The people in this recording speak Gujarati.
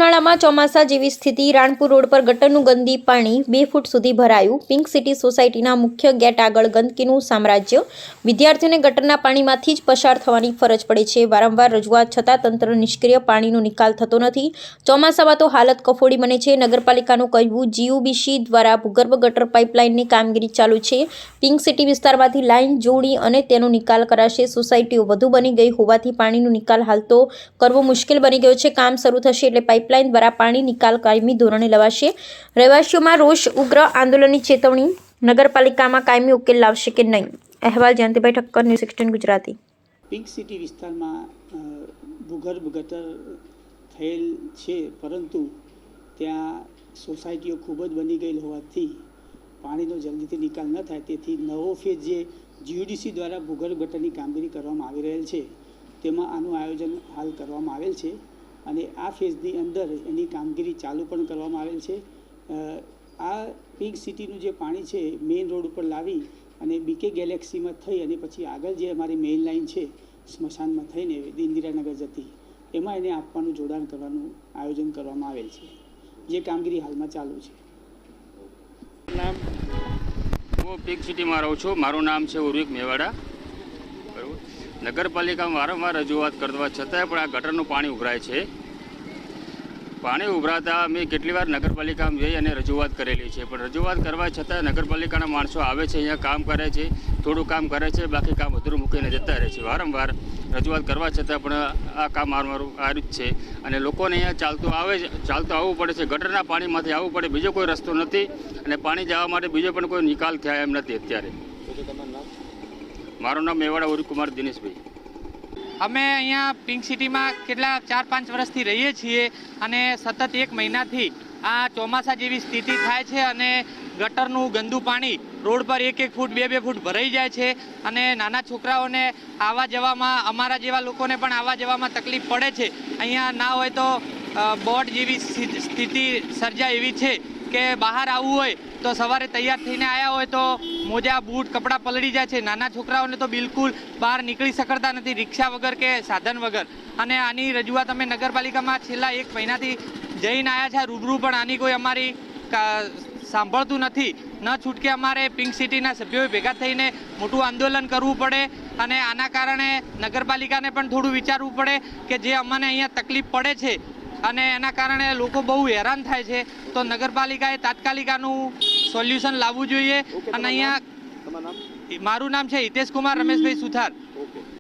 ઉનાળામાં ચોમાસા જેવી સ્થિતિ। રાણપુર રોડ પર ગટરનું ગંદી પાણી 2 ફૂટ સુધી ભરાયું। પિંક સિટી સોસાયટીના મુખ્ય ગેટ આગળ ગંદકીનું સામ્રાજ્ય। વિદ્યાર્થીઓને ગટરના પાણીમાંથી જ પસાર થવાની ફરજ પડે છે। વારંવાર રજૂઆત છતાં તંત્ર નિષ્ક્રિય। પાણીનો નિકાલ થતો નથી। ચોમાસામાં તો હાલત કફોડી બને છે। નગરપાલિકાનું કહેવું જીયુબીસી દ્વારા ભૂગર્ભ ગટર પાઇપલાઇનની કામગીરી ચાલુ છે। પિંક સિટી વિસ્તારમાંથી લાઇન જોડી અને તેનો નિકાલ કરાશે। સોસાયટીઓ વધુ બની ગઈ હોવાથી પાણીનો નિકાલ હાલ તો કરવો મુશ્કેલ બની ગયો છે। કામ શરૂ થશે એટલે પાઇપલાઇન દ્વારા પાણી નિકાલ કાયમી ધોરણે લેવાશે। રહેવાસીઓમાં રોષ ઉગ્ર આંદોલનની ચેતવણી। નગરપાલિકામાં કાયમી ઉકેલ લાવશે કે નહીં? અહેવાલ Jayantibhai Thakkar, news 16 Gujarati. Pink city વિસ્તારમાં ભૂગર્ભ ગટર થયેલ છે, પરંતુ ત્યાં સોસાયટીઓ ખૂબ જ બની ગયેલ હોવાથી પાણીનો જલ્દીથી નિકાલ ન થાય, તેથી નવો ફેઝ જે જીયુડીસી દ્વારા ભૂગર્ભ ગટરની કામગીરી કરવામાં આવી રહેલ છે તેમાં આનું આયોજન હાલ કરવામાં આવેલ છે અને આ ફેઝની અંદર એની કામગીરી ચાલુ પણ કરવામાં આવેલ છે। આ પિંક સિટીનું જે પાણી છે મેઇન રોડ ઉપર લાવી અને બીકે ગેલેક્સીમાં થઈ અને પછી આગળ જે અમારી મેઇન લાઇન છે સ્મશાનમાં થઈને ઇન્દિરાનગર જતી, એમાં એને આપવાનું જોડાણ કરવાનું આયોજન કરવામાં આવેલ છે, જે કામગીરી હાલમાં ચાલુ છે। હું પિંક સિટીમાં રહું છું। મારું નામ છે ઉર્વિક મેવાડા। બરાબર, નગરપાલિકામાં વારંવાર રજૂઆત કરવા છતાંય પણ આ ગટરનું પાણી ઉભરાય છે। પાણી ઉભરાતા અમે કેટલી વાર નગરપાલિકામાં જઈ અને રજૂઆત કરેલી છે, પણ રજૂઆત કરવા છતાં નગરપાલિકાના માણસો આવે છે, અહીંયા કામ કરે છે, થોડું કામ કરે છે, બાકી કામ અધૂરું મૂકીને જતા રહે છે। વારંવાર રજૂઆત કરવા છતાં પણ આ કામ મારું આ રીત છે અને લોકોને અહીંયા ચાલતું આવવું પડે છે। ગટરના પાણીમાંથી આવવું પડે, બીજો કોઈ રસ્તો નથી અને પાણી જવા માટે બીજો પણ કોઈ નિકાલ થયા એમ નથી અત્યારે। મારું નામ મેવાડા ઉર્વિકુમાર દિનેશભાઈ। અમે અહીંયા પિંક સિટીમાં કેટલા 4-5 વર્ષથી રહીએ છીએ અને સતત 1 મહિનાથી આ ચોમાસા જેવી સ્થિતિ થાય છે અને ગટરનું ગંદુ પાણી રોડ પર 1-1 ફૂટ 2-2 ફૂટ ભરાઈ જાય છે અને નાના છોકરાઓને આવવા જવામાં, અમારા જેવા લોકોને પણ આવવા જવામાં તકલીફ પડે છે। અહીંયા ના હોય તો બોટ જેવી સ્થિતિ સર્જાય એવી છે કે બહાર આવવું હોય તો સવારે તૈયાર થઈને આવ્યા હોય તો મોજા બૂટ કપડાં પલળી જાય છે। નાના છોકરાઓને તો બિલકુલ બહાર નીકળી શકતા નથી, રિક્ષા વગર કે સાધન વગર। અને આની રજૂઆત અમે નગરપાલિકામાં છેલ્લા 1 મહિનાથી જઈને આવ્યા છે રૂબરૂ, પણ આની કોઈ અમારી સાંભળતું નથી। ન છૂટકે અમારે પિંક સિટીના સભ્યોએ ભેગા થઈને મોટું આંદોલન કરવું પડે અને આના કારણે નગરપાલિકાને પણ થોડું વિચારવું પડે કે જે અમને અહીંયા તકલીફ પડે છે અને એના કારણે લોકો બહુ હેરાન થાય છે, તો નગરપાલિકાએ તાત્કાલિક આનું સોલ્યુશન લાવવું જોઈએ। અને અહીંયા મારું નામ છે હિતેશ કુમાર રમેશભાઈ સુથાર।